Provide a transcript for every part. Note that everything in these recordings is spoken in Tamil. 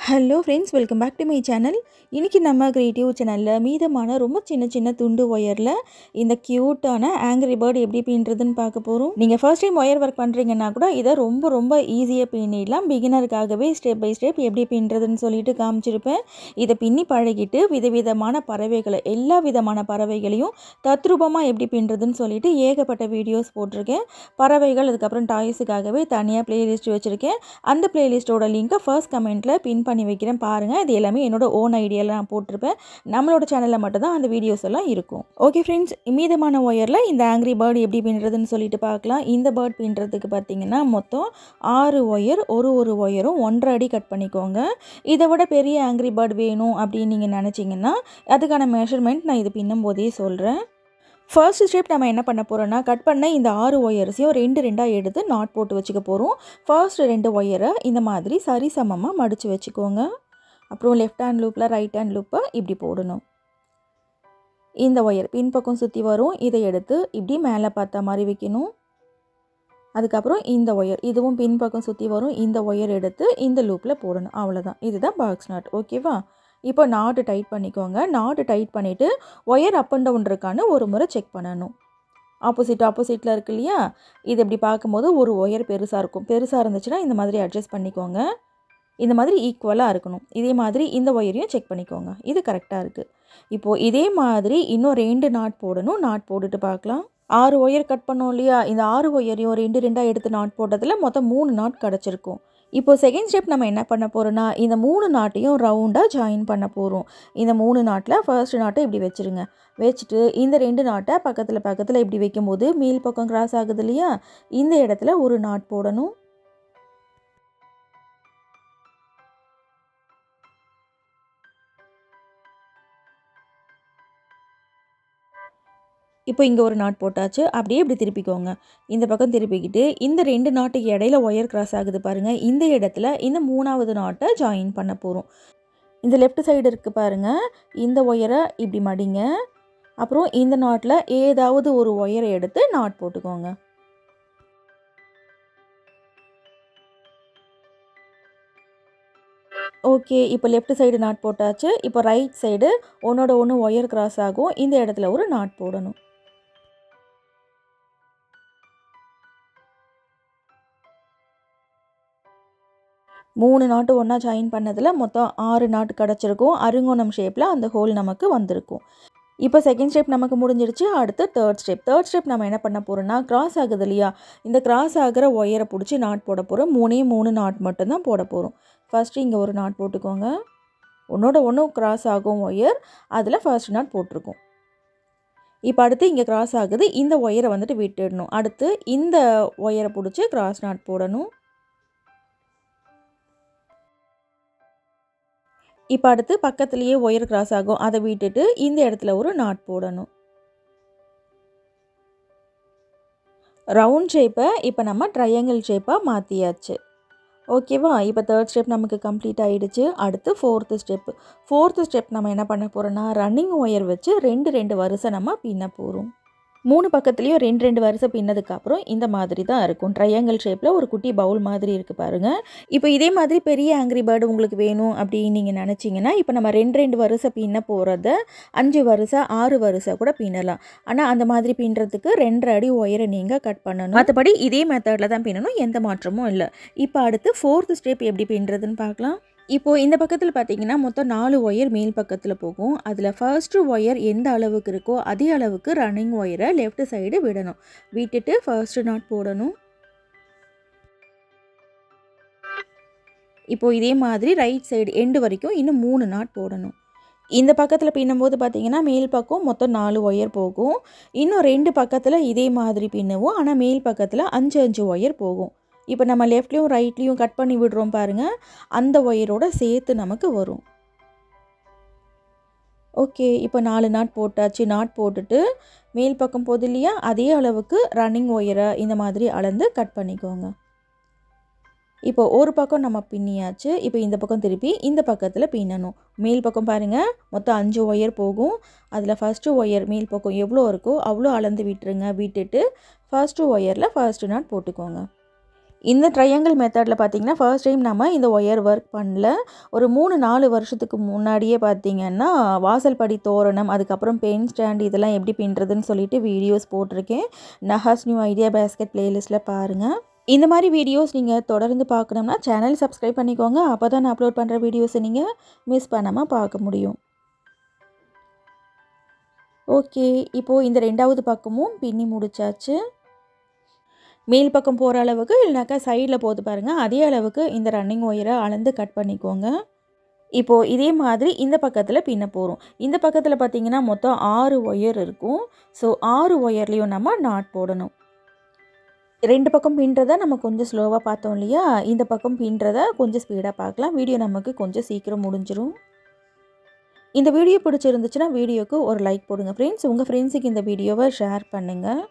Hello friends, welcome back to my channel. இன்றைக்கி நம்ம கிரியேட்டிவ் சேனலில் மீதமான ரொம்ப சின்ன சின்ன துண்டு ஒயரில் இந்த க்யூட்டான ஆங்கிரி பேர்டு எப்படி பின்னுறதுன்னு பார்க்க போகிறோம். நீங்கள் ஃபர்ஸ்ட் டைம் ஒயர் ஒர்க் பண்ணுறீங்கன்னா கூட இதை ரொம்ப ரொம்ப ஈஸியாக பின்னிடலாம். பிகினருக்காகவே ஸ்டெப் பை ஸ்டெப் எப்படி பின்னுறதுன்னு சொல்லிட்டு காமிச்சிருப்பேன். இதை பின்னி பழகிட்டு விதவிதமான பறவைகளை எல்லா விதமான பறவைகளையும் தத்ரூபமாக எப்படி பின்னுறதுன்னு சொல்லிட்டு ஏகப்பட்ட வீடியோஸ் போட்டிருக்கேன். பறவைகள் அதுக்கப்புறம் டாய்ஸுக்காகவே தனியாக ப்ளேலிஸ்ட் வச்சுருக்கேன். அந்த ப்ளேலிஸ்ட்டோட லிங்க்கை ஃபர்ஸ்ட் கமெண்ட்டில் பின் பண்ணி வைக்கிறேன் பாருங்கள். இது எல்லாமே என்னோட ஓன் ஐடியாவில் நான் போட்டிருப்பேன். நம்மளோட சேனலில் மட்டும்தான் அந்த வீடியோஸ் எல்லாம் இருக்கும். ஓகே ஃப்ரெண்ட்ஸ், மீதமான ஒயரில் இந்த ஆங்கிரி பேர்டு எப்படி பின்னுறதுன்னு சொல்லிட்டு பார்க்கலாம். இந்த பேர்ட் பின்னுறதுக்கு பார்த்தீங்கன்னா மொத்தம் 6 ஒயர், ஒரு ஒயரும் 1.5 அடி கட் பண்ணிக்கோங்க. இதை விட பெரிய ஆங்கிரி பேர்டு வேணும் அப்படின்னு நீங்கள் நினச்சிங்கன்னா அதுக்கான மெஷர்மெண்ட் நான் இது பின்னும் போதே சொல்கிறேன். ஃபர்ஸ்ட் ஸ்டெப் நம்ம என்ன பண்ண போகிறோன்னா, கட் பண்ண இந்த 6 ஒயர்ஸையும் 2 எடுத்து நாட் போட்டு வச்சுக்க போகிறோம். ஃபர்ஸ்ட் 2 ஒயரை இந்த மாதிரி சரிசமமாக மடித்து வச்சுக்கோங்க. அப்புறம் லெஃப்ட் ஹேண்ட் லூப்பில் ரைட் ஹேண்ட் லூப்பை இப்படி போடணும். இந்த ஒயர் பின்பக்கம் சுற்றி வரும். இதை எடுத்து இப்படி மேலே பார்த்த மாதிரி வைக்கணும். அதுக்கப்புறம் இந்த ஒயர் இதுவும் பின்பக்கம் சுற்றி வரும். இந்த ஒயர் எடுத்து இந்த லூப்பில் போடணும். அவ்வளோதான். இதுதான் பாக்ஸ் நாட். ஓகேவா? இப்போ நாட்டு டைட் பண்ணிக்கோங்க. நாட்டு டைட் பண்ணிவிட்டு ஒயர் அப் அண்ட் டவுன் இருக்கான்னு ஒரு முறை செக் பண்ணணும். ஆப்போசிட்டில் இருக்கு இல்லையா, இது இப்படி பார்க்கும்போது ஒரு ஒயர் பெருசாக இருக்கும். பெருசாக இருந்துச்சுன்னா இந்த மாதிரி அட்ஜஸ்ட் பண்ணிக்கோங்க. இந்த மாதிரி ஈக்குவலாக இருக்கணும். இதே மாதிரி இந்த ஒயரையும் செக் பண்ணிக்கோங்க. இது கரெக்டாக இருக்குது. இப்போது இதே மாதிரி இன்னும் 2 நாட் போடணும். நாட் போட்டுட்டு பார்க்கலாம். 6 ஒயர் கட் பண்ணோம் இல்லையா, இந்த 6 ஒயரையும் 2 எடுத்து நாட் போட்டதில் மொத்தம் 3 நாட் கிடச்சிருக்கும். இப்போது செகண்ட் ஸ்டெப் நம்ம என்ன பண்ண போகிறோன்னா, இந்த 3 நாட்டையும் ரவுண்டாக ஜாயின் பண்ண போகிறோம். இந்த 3 நாட்டில் ஃபர்ஸ்ட் நாட்டை இப்படி வச்சுருங்க. வச்சுட்டு இந்த 2 நாட்டை பக்கத்தில் இப்படி வைக்கும்போது மேல் பக்கம் கிராஸ் ஆகுது இல்லையா, இந்த இடத்துல ஒரு நாட் போடணும். இப்போ இங்கே ஒரு நாட் போட்டாச்சு. அப்படியே இப்படி திருப்பிக்கோங்க. இந்த பக்கம் திருப்பிக்கிட்டு இந்த 2 நாட்டுக்கு இடையில ஒயர் கிராஸ் ஆகுது பாருங்கள். இந்த இடத்துல இந்த 3ஆவது நாட்டை ஜாயின் பண்ண போகிறோம். இந்த லெஃப்ட் சைடு இருக்குது பாருங்கள், இந்த ஒயரை இப்படி மடிங்க. அப்புறம் இந்த நாட்டில் ஏதாவது ஒரு ஒயரை எடுத்து நாட் போட்டுக்கோங்க. ஓகே, இப்போ லெஃப்ட் சைடு நாட் போட்டாச்சு. இப்போ ரைட் சைடு ஒன்றோட ஒன்று ஒயர் கிராஸ் ஆகும். இந்த இடத்துல ஒரு நாட் போடணும். மூணு நாட்டு ஒன்றா ஜாயின் பண்ணதில் மொத்தம் 6 நாட்டு கிடச்சிருக்கும். அருங்கோணம் ஷேப்பில் அந்த ஹோல் நமக்கு வந்திருக்கும். இப்போ செகண்ட் ஸ்டெப் நமக்கு முடிஞ்சிருச்சு. அடுத்து தேர்ட் ஸ்டெப் நம்ம என்ன பண்ண போகிறோம்னா, கிராஸ் ஆகுது இல்லையா, இந்த கிராஸ் ஆகிற ஒயரை பிடிச்சி நாட் போட போகிறோம். 3 நாட் மட்டும்தான் போட போகிறோம். ஃபஸ்ட்டு இங்கே ஒரு நாட் போட்டுக்கோங்க. ஒன்றோட ஒன்று கிராஸ் ஆகும் ஒயர், அதில் ஃபர்ஸ்ட் நாட் போட்டிருக்கோம். இப்போ அடுத்து இங்கே கிராஸ் ஆகுது, இந்த ஒயரை வந்துட்டு விட்டுடணும். அடுத்து இந்த ஒயரை பிடிச்சி கிராஸ் நாட் போடணும். இப்போ அடுத்து பக்கத்துலேயே ஒயர் கிராஸ் ஆகும், அதை விட்டுட்டு இந்த இடத்துல ஒரு நாட் போடணும். ரவுண்ட் ஷேப்பை இப்போ நம்ம ட்ரையாங்கிள் ஷேப்பாக மாற்றியாச்சு. ஓகேவா? இப்போ தேர்ட் ஸ்டெப் நமக்கு கம்ப்ளீட் ஆகிடுச்சு. அடுத்து ஃபோர்த்து ஸ்டெப் நம்ம என்ன பண்ண போகிறோன்னா, ரன்னிங் ஒயர் வச்சு 2 வரிசை நம்ம பின்ன போகிறோம். 3 பக்கத்துலேயும் 2 வரிசை பின்னதுக்கப்புறம் இந்த மாதிரி தான் இருக்கும். ட்ரையாங்கிள் ஷேப்பில் ஒரு குட்டி பவுல் மாதிரி இருக்குது பாருங்கள். இப்போ இதே மாதிரி பெரிய ஆங்கிரி பேர்டு உங்களுக்கு வேணும் அப்படின்னு நீங்கள் நினச்சிங்கன்னா, இப்போ நம்ம 2 வரிசை பின்ன போகிறத 5 வரிசை 6 வரிசை கூட பின்னலாம். ஆனால் அந்த மாதிரி பின்னுறதுக்கு 2.5 அடி ஒயரை நீங்கள் கட் பண்ணணும். மற்றபடி இதே மெத்தடில் தான் பின்னணும், எந்த மாற்றமும் இல்லை. இப்போ அடுத்து ஃபோர்த்து ஸ்டெப் எப்படி பின்னுறதுன்னு பார்க்கலாம். இப்போது இந்த பக்கத்தில் பார்த்தீங்கன்னா மொத்தம் 4 ஒயர் மேல் பக்கத்தில் போகும். அதில் ஃபர்ஸ்ட்டு ஒயர் எந்த அளவுக்கு இருக்கோ அதே அளவுக்கு ரன்னிங் ஒயரை லெஃப்ட் சைடு விடணும். விட்டுட்டு ஃபர்ஸ்ட் நாட் போடணும். இப்போது இதே மாதிரி ரைட் சைடு எண்டு வரைக்கும் இன்னும் 3 நாட் போடணும். இந்த பக்கத்தில் பின்னும்போது பார்த்தீங்கன்னா மேல் பக்கம் மொத்தம் 4 ஒயர் போகும். இன்னும் 2 பக்கத்தில் இதே மாதிரி பின்னுவோம். ஆனால் மேல் பக்கத்தில் 5 ஒயர் போகும். இப்போ நம்ம லெஃப்ட்லேயும் ரைட்லேயும் கட் பண்ணி விடுறோம் பாருங்கள், அந்த ஒயரோட சேர்த்து நமக்கு வரும். ஓகே, இப்போ 4 நாட் போட்டாச்சு. நாட் போட்டுட்டு மேல் பக்கம் போகுது இல்லையா, அதே அளவுக்கு ரன்னிங் ஒயரை இந்த மாதிரி அளந்து கட் பண்ணிக்கோங்க. இப்போ ஒரு பக்கம் நம்ம பின்னியாச்சு. இப்போ இந்த பக்கம் திருப்பி இந்த பக்கத்தில் பின்னணும். மேல் பக்கம் பாருங்கள், மொத்தம் 5 ஒயர் போகும். அதில் ஃபஸ்ட்டு ஒயர் மேல் பக்கம் எவ்வளோ இருக்கோ அவ்வளோ அளந்து விட்டுருங்க. விட்டுட்டு ஃபர்ஸ்ட்டு ஒயரில் ஃபர்ஸ்ட் நாட் போட்டுக்கோங்க. இந்த ட்ரையாங்கிள் மெத்தடில் பார்த்திங்கன்னா ஃபர்ஸ்ட் டைம் நம்ம இந்த ஒயர் ஒர்க் பண்ணல. ஒரு 3-4 வருஷத்துக்கு முன்னாடியே பார்த்திங்கன்னா வாசல் படி தோரணம், அதுக்கப்புறம் பென் ஸ்டாண்ட் இதெல்லாம் எப்படி பின்னுறதுன்னு சொல்லிட்டு வீடியோஸ் போட்டிருக்கேன். நகாஸ் நியூ ஐடியா பேஸ்கெட் பிளேலிஸ்ட்டில் பாருங்கள். இந்த மாதிரி வீடியோஸ் நீங்கள் தொடர்ந்து பார்க்கணும்னா சேனல் சப்ஸ்கிரைப் பண்ணிக்கோங்க. அப்போ தான் நான் அப்லோட் பண்ணுற வீடியோஸை நீங்கள் மிஸ் பண்ணாமல் பார்க்க முடியும். ஓகே, இப்போது இந்த 2வது பக்கமும் பின்னி முடிச்சாச்சு. மேல் பக்கம் போகிற அளவுக்கு இல்லைனாக்கா சைடில் போது பாருங்கள், அதே அளவுக்கு இந்த ரன்னிங் ஒயரை அளந்து கட் பண்ணிக்கோங்க. இப்போது இதே மாதிரி இந்த பக்கத்தில் பின்ன போகிறோம். இந்த பக்கத்தில் பார்த்திங்கன்னா மொத்தம் 6 ஒயர் இருக்கும். ஸோ 6 ஒயர்லேயும் நம்ம நாட் போடணும். 2 பக்கம் பின்னுறதை நம்ம கொஞ்சம் ஸ்லோவாக பார்த்தோம் இல்லையா, இந்த பக்கம் பின்னுறதை கொஞ்சம் ஸ்பீடாக பார்க்கலாம். வீடியோ நமக்கு கொஞ்சம் சீக்கிரம் முடிஞ்சிடும். இந்த வீடியோ பிடிச்சிருந்துச்சுன்னா வீடியோக்கு ஒரு லைக் போடுங்க ஃப்ரெண்ட்ஸ். உங்கள் ஃப்ரெண்ட்ஸுக்கு இந்த வீடியோவை ஷேர் பண்ணுங்கள்.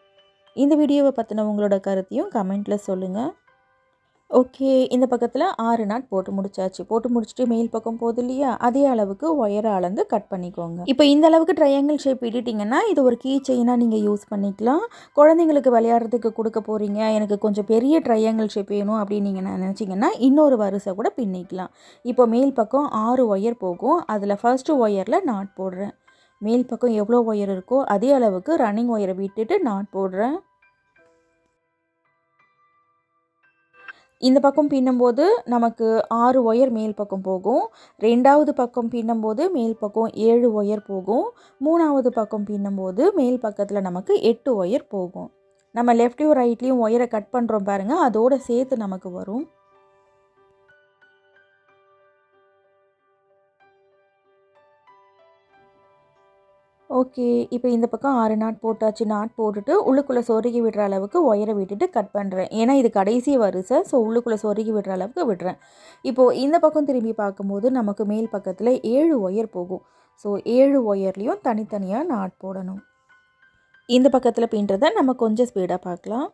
இந்த வீடியோவை பற்றின உங்களோட கருத்தையும் கமெண்ட்டில் சொல்லுங்கள். ஓகே, இந்த பக்கத்தில் 6 நாட் போட்டு முடிச்சாச்சு. போட்டு முடிச்சுட்டு மேல் பக்கம் போகுது இல்லையா, அதே அளவுக்கு ஒயரை அளந்து கட் பண்ணிக்கோங்க. இப்போ இந்த அளவுக்கு ட்ரையாங்கிள் ஷேப் இட்டிட்டிங்கன்னா இது ஒரு கீ செயினாக நீங்கள் யூஸ் பண்ணிக்கலாம். குழந்தைங்களுக்கு விளையாடுறதுக்கு கொடுக்க போகிறீங்க, எனக்கு கொஞ்சம் பெரிய ட்ரையாங்கிள் ஷேப் வேணும் அப்படின்னு நீங்கள் நினச்சிங்கன்னா இன்னொரு வரிசை கூட பின்னிக்கலாம். இப்போ மேல் பக்கம் 6 ஒயர் போகும். அதில் ஃபர்ஸ்ட்டு ஒயரில் நாட் போடுறேன். மேல் பக்கம் எவ்வளோ ஒயர் இருக்கோ அதே அளவுக்கு ரன்னிங் ஒயரை விட்டுட்டு நாட் போடுறேன். இந்த பக்கம் பின்னும்போது நமக்கு 6 ஒயர் மேல் பக்கம் போகும். 2வது பக்கம் பின்னும்போது மேல் பக்கம் 7 ஒயர் போகும். 3வது பக்கம் பின்னும்போது மேல் பக்கத்தில் நமக்கு 8 ஒயர் போகும். நம்ம லெஃப்ட்லேயும் ரைட்லேயும் ஒயரை கட் பண்ணுறோம் பாருங்கள், அதோடு சேர்த்து நமக்கு வரும். ஓகே, இப்போ இந்த பக்கம் 6 நாட் போட்டாச்சு. நாட் போட்டுட்டு உள்ளுக்குள்ளே சொருகி விடுற அளவுக்கு ஒயரை விட்டுட்டு கட் பண்ணுறேன். ஏன்னா இது கடைசி வரிசை, ஸோ உள்ளுக்குள்ளே சொருகி விடுற அளவுக்கு விடுறேன். இப்போது இந்த பக்கம் திரும்பி பார்க்கும்போது நமக்கு மேல் பக்கத்தில் 7 ஒயர் போகும். ஸோ 7 ஒயர்லேயும் தனித்தனியாக நாட் போடணும். இந்த பக்கத்தில் பின்னுறதை நம்ம கொஞ்சம் ஸ்பீடாக பார்க்கலாம்.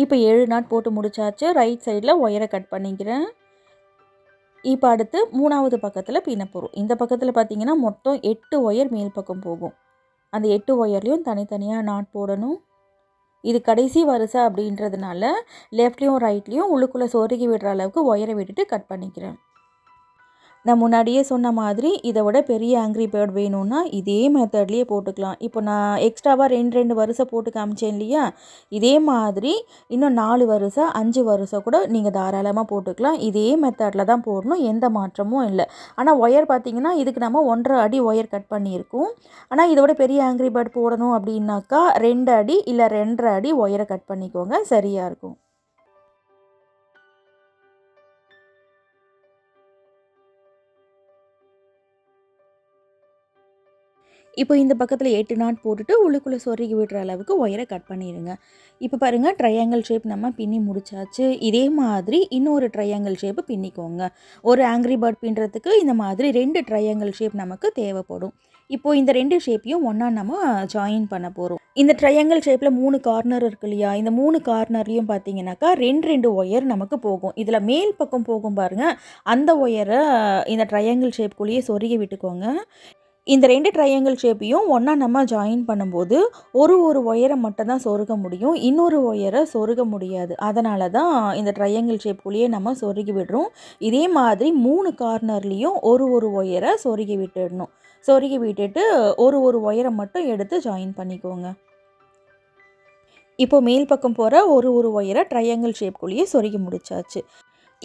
இப்போ 7 நாட் போட்டு முடிச்சாச்சு. ரைட் சைடில் ஒயரை கட் பண்ணிக்கிறேன். இப்போ அடுத்து 3வது பக்கத்தில் பின்ன போகிறோம். இந்த பக்கத்தில் பார்த்திங்கன்னா மொத்தம் 8 ஒயர் மேல் பக்கம் போகும். அந்த 8 ஒயர்லேயும் தனித்தனியாக நாட் போடணும். இது கடைசி வரிசை அப்படின்றதுனால லெஃப்ட்லேயும் ரைட்லேயும் உள்ளுக்குள்ளே சொருகி விடுற அளவுக்கு ஒயரை விட்டுட்டு கட் பண்ணிக்கிறேன். நான் முன்னாடியே சொன்ன மாதிரி இதை விட பெரிய ஆங்க்ரி பேர்ட் வேணும்னா இதே மெத்தட்லேயே போட்டுக்கலாம். இப்போ நான் எக்ஸ்ட்ராவாக 2 வரிசை போட்டு காமிச்சேன் இல்லையா, இதே மாதிரி இன்னும் 4 வரிசை 5 வரிசை கூட நீங்கள் தாராளமாக போட்டுக்கலாம். இதே மெத்தடில் தான் போடணும், எந்த மாற்றமும் இல்லை. ஆனால் ஒயர் பார்த்திங்கன்னா இதுக்கு நம்ம 1.5 அடி ஒயர் கட் பண்ணியிருக்கோம். ஆனால் இதை விட பெரிய ஆங்க்ரி பேர்ட் போடணும் அப்படின்னாக்கா 2 அடி இல்லை 2.5 அடி ஒயரை கட் பண்ணிக்கோங்க, சரியாக இருக்கும். இப்போ இந்த பக்கத்தில் 8 நாட் போட்டுட்டு உள்ளுக்குள்ளே சொருகி விடுற அளவுக்கு ஒயரை கட் பண்ணிடுங்க. இப்போ பாருங்கள், ட்ரையாங்கிள் ஷேப் நம்ம பின்னி முடிச்சாச்சு. இதே மாதிரி இன்னொரு ட்ரையாங்கிள் ஷேப்பு பின்னிக்கோங்க. ஒரு ஆங்க்ரி பேர்ட் பின்னுறதுக்கு இந்த மாதிரி 2 ட்ரையாங்கிள் ஷேப் நமக்கு தேவைப்படும். இப்போது இந்த 2 ஷேப்பையும் ஒன்றா நம்ம ஜாயின் பண்ண போகிறோம். இந்த ட்ரையாங்கிள் ஷேப்பில் 3 கார்னர் இருக்கு இல்லையா, இந்த 3 கார்னர்லேயும் பார்த்தீங்கன்னாக்கா 2 ஒயர் நமக்கு போகும். இதில் மேல் பக்கம் போகும் பாருங்கள், அந்த ஒயரை இந்த ட்ரையாங்கிள் ஷேப்புக்குள்ளேயே சொருகி விட்டுக்கோங்க. இந்த 2 ட்ரையாங்கிள் ஷேப்பையும் ஒன்றா நம்ம ஜாயின் பண்ணும்போது ஒரு ஒயரை மட்டும் தான் சொருக முடியும், இன்னொரு ஒயரை சொருக முடியாது. அதனால தான் இந்த ட்ரையாங்கிள் ஷேப்புக்குள்ளேயே நம்ம சொருகி விடுறோம். இதே மாதிரி 3 கார்னர்லேயும் ஒரு ஒயரை சொருகி விட்டுடணும். சொருகி விட்டுட்டு ஒரு ஒயரை மட்டும் எடுத்து ஜாயின் பண்ணிக்கோங்க. இப்போ மேல் பக்கம் போகிற ஒரு ஒயரை ட்ரையாங்கிள் ஷேப்புக்குள்ளேயே சொருகி முடிச்சாச்சு.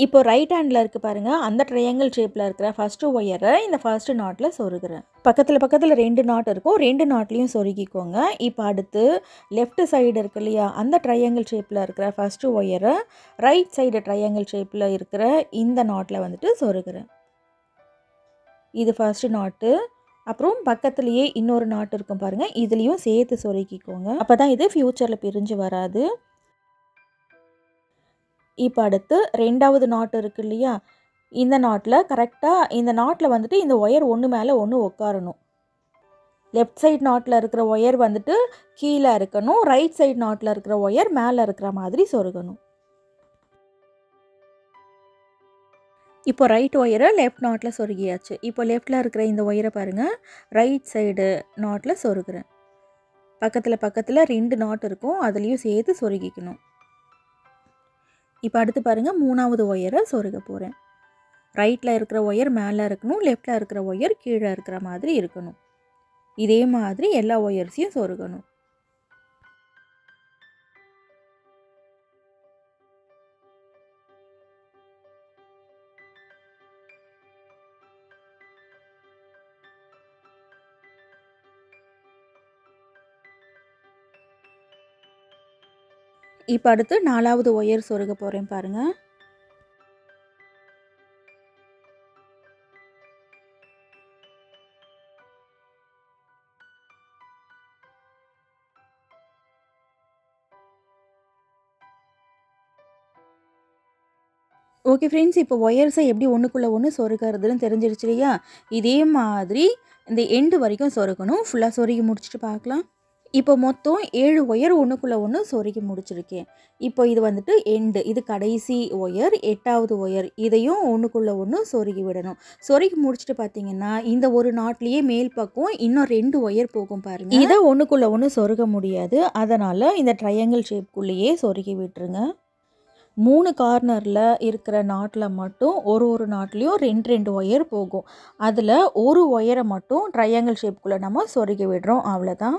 இப்போ ரைட் ஹேண்டில் இருக்குது பாருங்கள், அந்த ட்ரையாங்கிள் ஷேப்பில் இருக்கிற ஃபஸ்ட்டு ஒயரை இந்த ஃபர்ஸ்ட்டு நாட்டில் சொருகிறேன். பக்கத்தில் 2 நாட் இருக்கும், 2 நாட்லேயும் சொருகிக்கோங்க. இப்போ அடுத்து லெஃப்ட் சைடு இருக்கு இல்லையா, அந்த ட்ரையாங்கிள் ஷேப்பில் இருக்கிற ஃபஸ்ட்டு ஒயரை ரைட் சைடு ட்ரையாங்கிள் ஷேப்பில் இருக்கிற இந்த நாட்டில் வந்துட்டு சொருகிறேன். இது ஃபர்ஸ்ட்டு நாட்டு. அப்புறம் பக்கத்துலேயே இன்னொரு நாட் இருக்கும் பாருங்கள், இதுலேயும் சேர்த்து சொருகிக்கோங்க. அப்போ தான் இது ஃப்யூச்சரில் பிரிஞ்சு வராது. இப்போ அடுத்து 2வது நாட் இருக்கு இல்லையா, இந்த நாட்டில் கரெக்டாக இந்த நாட்டில் வந்துட்டு இந்த ஒயர் ஒன்று மேலே ஒன்று உட்காரணும். லெஃப்ட் சைட் நாட்டில் இருக்கிற ஒயர் வந்துட்டு கீழே இருக்கணும், ரைட் சைட் நாட்டில் இருக்கிற ஒயர் மேலே இருக்கிற மாதிரி சொருகணும். இப்போ ரைட் ஒயரை லெஃப்ட் நாட்டில் சொருகியாச்சு. இப்போ லெஃப்ட்டில் இருக்கிற இந்த ஒயரை பாருங்கள், ரைட் சைடு நாட்டில் சொருகிறேன். பக்கத்தில் பக்கத்தில் 2 நாட் இருக்கும், அதுலேயும் சேர்த்து சொருகிக்கணும். இப்போ அடுத்து பாருங்கள், 3வது ஒயரை சொருக போகிறேன். ரைட்டில் இருக்கிற ஒயர் மேலே இருக்கணும், லெஃப்ட்டில் இருக்கிற ஒயர் கீழே இருக்கிற மாதிரி இருக்கணும். இதே மாதிரி எல்லா ஒயர்ஸையும் சொருகணும். இப்போ அடுத்து 4வது ஒயர் சொருக போகிறேன் பாருங்கள். ஓகே ஃப்ரெண்ட்ஸ், இப்போ ஒயர்ஸை எப்படி ஒன்றுக்குள்ளே ஒன்று சொருகிறதுன்னு தெரிஞ்சிருச்சு இல்லையா? இதே மாதிரி இந்த எண்டு வரைக்கும் சொருகணும். ஃபுல்லாக சொருகி முடிச்சுட்டு பார்க்கலாம். இப்போ மொத்தம் 7 ஒயர் ஒன்றுக்குள்ளே ஒன்று சொருகி முடிச்சிருக்கேன். இப்போ இது வந்துட்டு எண்டு, இது கடைசி ஒயர், 8வது ஒயர். இதையும் ஒன்றுக்குள்ளே ஒன்று சொருகி விடணும். சொருகி முடிச்சுட்டு பார்த்தீங்கன்னா, இந்த ஒரு நாட்லேயே மேல் பக்கம் இன்னும் 2 ஒயர் போகும் பாருங்கள். இதை ஒன்றுக்குள்ளே ஒன்று சொருக முடியாது, அதனால் இந்த ட்ரையாங்கிள் ஷேப்புக்குள்ளேயே சொருகி விட்டுருங்க. 3 கார்னரில் இருக்கிற நாட்டில் மட்டும் ஒரு நாட்லேயும் 2 ஒயர் போகும். அதில் ஒரு ஒயரை மட்டும் ட்ரையாங்கிள் ஷேப்புக்குள்ளே நம்ம சொருகி விடுறோம், அவ்வளோதான்.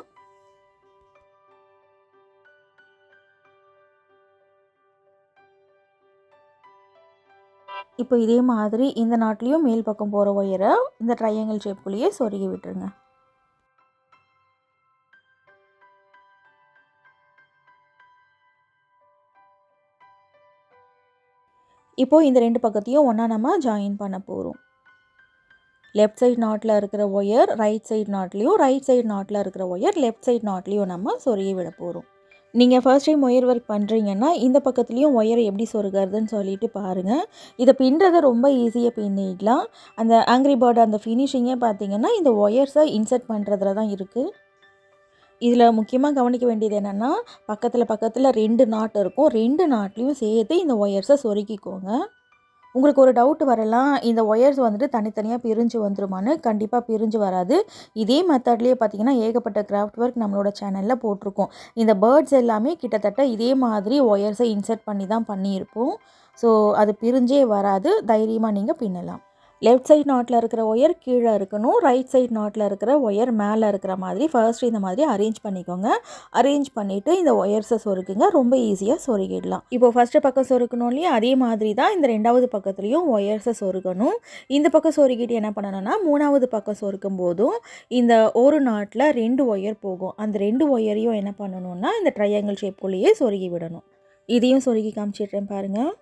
இப்போ இதே மாதிரி இந்த நாட்லேயும் மேல் பக்கம் போகிற ஒயரை இந்த ட்ரையாங்கிள் ஷேப்புக்குள்ளேயே சொருகி விட்டுருங்க. இப்போது இந்த 2 பக்கத்தையும் ஒன்றா நம்ம ஜாயின் பண்ண போகிறோம். லெஃப்ட் சைட் நாட்டில் இருக்கிற ஒயர் ரைட் சைட் நாட்லேயும், ரைட் சைட் நாட்டில் இருக்கிற ஒயர் லெஃப்ட் சைட் நாட்லேயும் நம்ம சொருகி விட போகிறோம். நீங்கள் ஃபர்ஸ்ட் டைம் ஒயர் ஒர்க் பண்ணுறீங்கன்னா இந்த பக்கத்துலேயும் ஒயரை எப்படி சொருகிறதுன்னு சொல்லிட்டு பாருங்கள். இதை பின்னுறதை ரொம்ப ஈஸியாக பின்னிடலாம். அந்த ஆங்கிரி பேர்டு அந்த ஃபினிஷிங்கே பார்த்தீங்கன்னா இந்த ஒயர்ஸை இன்சர்ட் பண்ணுறதுல தான் இருக்குது. இதில் முக்கியமாக கவனிக்க வேண்டியது என்னென்னா, பக்கத்தில் 2 நாட் இருக்கும். 2 நாட்லேயும் சேர்த்து இந்த ஒயர்ஸை சொருக்கிக்கோங்க. உங்களுக்கு ஒரு டவுட் வரலாம், இந்த ஒயர்ஸ் வந்துட்டு தனித்தனியாக பிரிஞ்சு வந்துருமான்னு. கண்டிப்பாக பிரிஞ்சு வராது. இதே மெத்தட்லேயே பார்த்திங்கன்னா ஏகப்பட்ட கிராஃப்ட் ஒர்க் நம்மளோட சேனலில் போட்டிருக்கோம். இந்த பேர்ட்ஸ் எல்லாமே கிட்டத்தட்ட இதே மாதிரி ஒயர்ஸை இன்சர்ட் பண்ணி தான் பண்ணியிருப்போம். ஸோ அது பிரிஞ்சே வராது, தைரியமாக நீங்கள் பின்னலாம். லெஃப்ட் சைட் நாட்டில் இருக்கிற ஒயர் கீழே இருக்கணும், ரைட் சைட் நாட்டில் இருக்கிற ஒயர் மேலே இருக்கிற மாதிரி ஃபர்ஸ்ட் இந்த மாதிரி அரேஞ்ச் பண்ணிக்கோங்க. அரேஞ்ச் பண்ணிவிட்டு இந்த ஒயர்ஸை சொருக்குங்க. ரொம்ப ஈஸியாக சொருகிடலாம். இப்போ ஃபஸ்ட்டு பக்கம் சொருக்கணும் இல்லையா, அதே மாதிரி தான் இந்த 2வது பக்கத்துலேயும் ஒயர்ஸை சொருகணும். இந்த பக்கம் சொருகிட்டு என்ன பண்ணணும்னா, 3வது பக்கம் சொருக்கும் போதும் இந்த ஒரு நாட்டில் 2 ஒயர் போகும். அந்த 2 ஒயரையும் என்ன பண்ணணும்னா இந்த ட்ரையாங்கிள் ஷேப்புக்குள்ளேயே சொருகி விடணும். இதையும் சொருகி காமிச்சிடுறேன் பாருங்கள்.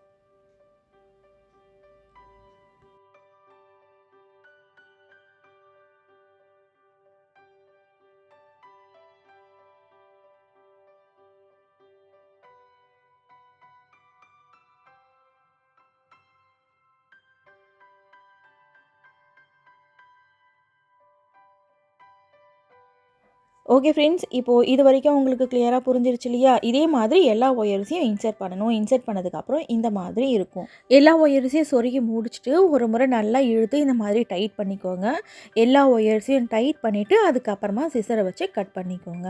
ஓகே ஃப்ரெண்ட்ஸ், இப்போது இது வரைக்கும் உங்களுக்கு கிளியராக புரிஞ்சிருச்சு இல்லையா? இதே மாதிரி எல்லா ஒயர்ஸையும் இன்சர்ட் பண்ணணும். இன்சர்ட் பண்ணதுக்கப்புறம் இந்த மாதிரி இருக்கும். எல்லா ஒயர்ஸையும் சொருகி முடிச்சுட்டு ஒரு முறை நல்லா இழுத்து இந்த மாதிரி டைட் பண்ணிக்கோங்க. எல்லா ஒயர்ஸையும் டைட் பண்ணிவிட்டு அதுக்கப்புறமா சிசரை வச்சு கட் பண்ணிக்கோங்க.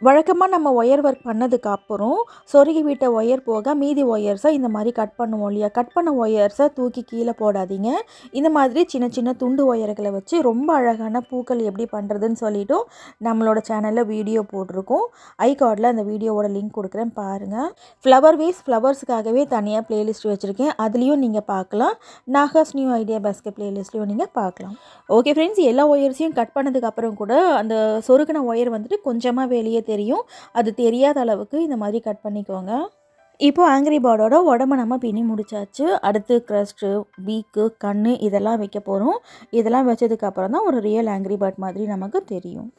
வழக்கமாக நம்ம ஒயர் ஒர்க் பண்ணதுக்கப்புறம் சொருகி விட்ட ஒயர் போக மீதி ஒயர்ஸை இந்த மாதிரி கட் பண்ணுவோம் இல்லையா? கட் பண்ண ஒயர்ஸை தூக்கி கீழே போடாதீங்க. இந்த மாதிரி சின்ன சின்ன துண்டு ஒயர்களை வச்சு ரொம்ப அழகான பூக்கள் எப்படி பண்ணுறதுன்னு சொல்லிவிட்டு நம்மளோட சேனலில் வீடியோ போட்டிருக்கோம். ஐகார்டில் அந்த வீடியோவோட லிங்க் கொடுக்குறேன் பாருங்கள். ஃப்ளவர் வேஸ் ஃப்ளவர்ஸுக்காகவே தனியாக ப்ளேலிஸ்ட் வச்சுருக்கேன், அதுலேயும் நீங்கள் பார்க்கலாம். நாகாஸ் நியூ ஐடியா பாஸ்கெட் ப்ளேலிஸ்ட்லையும் நீங்கள் பார்க்கலாம். ஓகே ஃப்ரெண்ட்ஸ், எல்லா ஒயர்ஸையும் கட் பண்ணதுக்கப்புறம் கூட அந்த சொருகின ஒயர் வந்துட்டு கொஞ்சமாக வெளியே தெரியும். அது தெரியாத அளவுக்கு இந்த மாதிரி கட் பண்ணிக்கோங்க. இப்போ ஆங்கிரி பேர்டோட உடம்பை நம்ம பின்னி முடிச்சாச்சு. அடுத்து க்ரஸ்ட்டு, பீக்கு, கண் இதெல்லாம் வைக்க போகிறோம். இதெல்லாம் வச்சதுக்கப்புறம் தான் ஒரு ரியல் ஆங்கிரி பேர்ட் மாதிரி நமக்கு தெரியும்.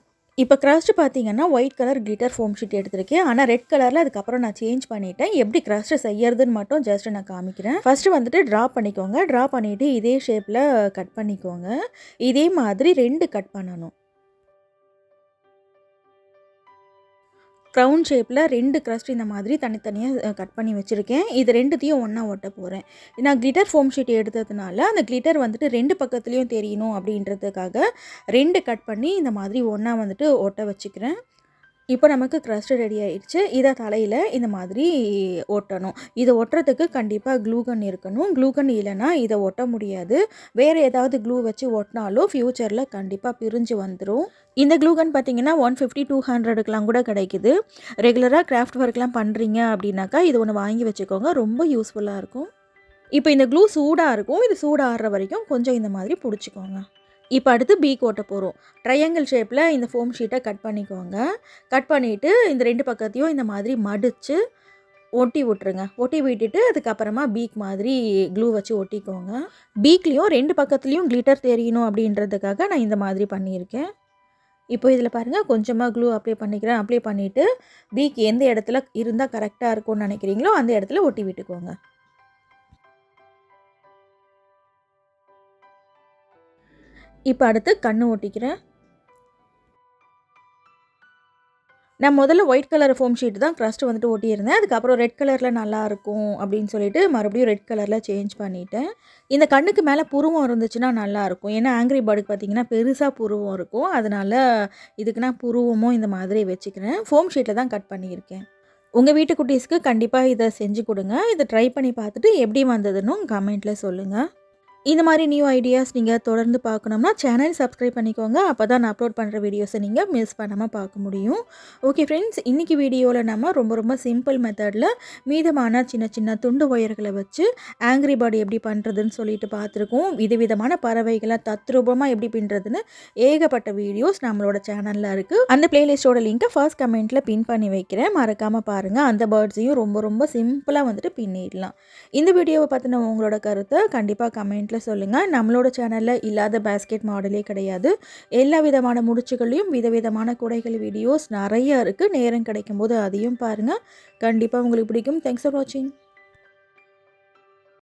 இப்போ க்ரஸ்ட் பார்த்தீங்கன்னா white colour glitter foam sheet எடுத்திருக்கேன். ஆனால் ரெட் கலரில் அதுக்கப்புறம் நான் சேஞ்ச் பண்ணிவிட்டேன். எப்படி க்ரஸ்ட் செய்யறதுன்னு மட்டும் ஜஸ்ட் நான் காமிக்கிறேன். ஃபஸ்ட்டு வந்துட்டு ட்ரா பண்ணிக்கோங்க. ட்ரா பண்ணிவிட்டு இதே ஷேப்பில் கட் பண்ணிக்கோங்க. இதே மாதிரி 2 கட் பண்ணணும். ரவுண்ட் ஷேப்பில் 2 க்ரஸ்ட் இந்த மாதிரி தனித்தனியாக கட் பண்ணி வச்சுருக்கேன். இது 2த்தையும் ஒன்றா ஒட்ட போகிறேன். நான் கிளிட்டர் ஃபோம் ஷீட் எடுத்ததுனால அந்த கிளிட்டர் வந்துட்டு 2 பக்கத்துலேயும் தெரியணும் அப்படின்றதுக்காக 2 கட் பண்ணி இந்த மாதிரி ஒன்றா வந்துட்டு ஒட்ட வச்சுக்கிறேன். இப்போ நமக்கு க்ரஸ்ட் ரெடி ஆயிடுச்சு. இதை தலையில் இந்த மாதிரி ஒட்டணும். இதை ஒட்டுறதுக்கு கண்டிப்பாக க்ளூகன் இருக்கணும். க்ளூகன் இல்லைன்னா இதை ஒட்ட முடியாது. வேறு ஏதாவது க்ளூ வச்சு ஒட்டினாலும் ஃப்யூச்சரில் கண்டிப்பாக பிரிஞ்சு வந்துடும். இந்த க்ளூகன் பார்த்திங்கன்னா 150-200க்கெலாம் கூட கிடைக்குது. ரெகுலராக கிராஃப்ட் ஒர்க்லாம் பண்ணுறீங்க அப்படின்னாக்கா இது ஒன்று வாங்கி வச்சுக்கோங்க. ரொம்ப யூஸ்ஃபுல்லாக இருக்கும். இப்போ இந்த க்ளூ சூடாக இருக்கும். இது சூடாகிற வரைக்கும் கொஞ்சம் இந்த மாதிரி பிடிச்சிக்கோங்க. இப்போ அடுத்து பீக் ஓட்ட போகிறோம். ட்ரையாங்கிள் ஷேப்பில் இந்த ஃபோம் ஷீட்டை கட் பண்ணிக்கோங்க. கட் பண்ணிவிட்டு இந்த 2 பக்கத்தையும் இந்த மாதிரி மடித்து ஒட்டி விட்ருங்க. ஒட்டி விட்டுட்டு அதுக்கப்புறமா பீக் மாதிரி க்ளூ வச்சு ஒட்டிக்கோங்க. பீக்லேயும் 2 பக்கத்துலேயும் கிளிட்டர் தெரியணும் அப்படின்றதுக்காக நான் இந்த மாதிரி பண்ணியிருக்கேன். இப்போ இதில் பாருங்கள், கொஞ்சமாக க்ளூ அப்ளை பண்ணிக்கிறேன். அப்ளை பண்ணிவிட்டு பீக் எந்த இடத்துல இருந்தால் கரெக்டாக இருக்கும்னு நினைக்கிறீங்களோ அந்த இடத்துல ஒட்டி விட்டுக்கோங்க. இப்போ அடுத்து கண்ணு ஒட்டிக்கிறேன். நான் முதல்ல ஒயிட் கலர் ஃபோம் ஷீட் தான் க்ரஸ்ட் வந்துட்டு ஒட்டியிருந்தேன். அதுக்கப்புறம் ரெட் கலரில் நல்லாயிருக்கும் அப்படின்னு சொல்லிட்டு மறுபடியும் ரெட் கலரில் சேஞ்ச் பண்ணிட்டேன். இந்த கண்ணுக்கு மேலே புருவம் இருந்துச்சுன்னா நல்லாயிருக்கும். ஏன்னா ஆங்க்ரி பேர்டுக்கு பார்த்திங்கன்னா பெருசாக புருவம் இருக்கும். அதனால் இதுக்கு நான் புருவமும் இந்த மாதிரி வச்சுக்கிறேன். ஃபோம் ஷீட்டில் தான் கட் பண்ணியிருக்கேன். உங்கள் வீட்டு குட்டீஸ்க்கு கண்டிப்பாக இதை செஞ்சு கொடுங்க. இதை ட்ரை பண்ணி பார்த்துட்டு எப்படி வந்ததுன்னு கமெண்ட்டில் சொல்லுங்கள். இந்த மாதிரி நியூ ஐடியாஸ் நீங்கள் தொடர்ந்து பார்க்கணும்னா சேனல் சப்ஸ்கிரைப் பண்ணிக்கோங்க. அப்போ தான் நான் அப்லோட் பண்ணுற வீடியோஸை நீங்கள் மிஸ் பண்ணாமல் பார்க்க முடியும். ஓகே ஃப்ரெண்ட்ஸ், இன்றைக்கி வீடியோவில் நம்ம ரொம்ப சிம்பிள் மெத்தடில் மீதமான சின்ன சின்ன துண்டு ஒயர்களை வச்சு ஆங்க்ரி பேர்டு எப்படி பண்ணுறதுன்னு சொல்லிட்டு பார்த்துருக்கோம். விதவிதமான பறவைகளை தத்ரூபமாக எப்படி பின்னுறதுன்னு ஏகப்பட்ட வீடியோஸ் நம்மளோட சேனலில் இருக்குது. அந்த பிளேலிஸ்ட்டோட லிங்க்கை ஃபர்ஸ்ட் கமெண்ட்டில் பின் பண்ணி வைக்கிறேன். மறக்காமல் பாருங்கள். அந்த பேர்ட்ஸையும் ரொம்ப சிம்பிளாக வந்துட்டு பின்னிடலாம். இந்த வீடியோவை பற்றின உங்களோட கருத்தை கண்டிப்பாக கமெண்ட்டில் சொல்லுங்கள். நம்மளோட சேனலில் இல்லாத பேஸ்கெட் மாடலே கிடையாது. எல்லா விதமான முடிச்சுகளையும் விதவிதமான கூடைகள் வீடியோஸ் நிறைய இருக்குது. நேரம் கிடைக்கும் போது அதையும் பாருங்கள். கண்டிப்பாக உங்களுக்கு பிடிக்கும். தேங்க்ஸ் ஃபார் வாட்சிங்.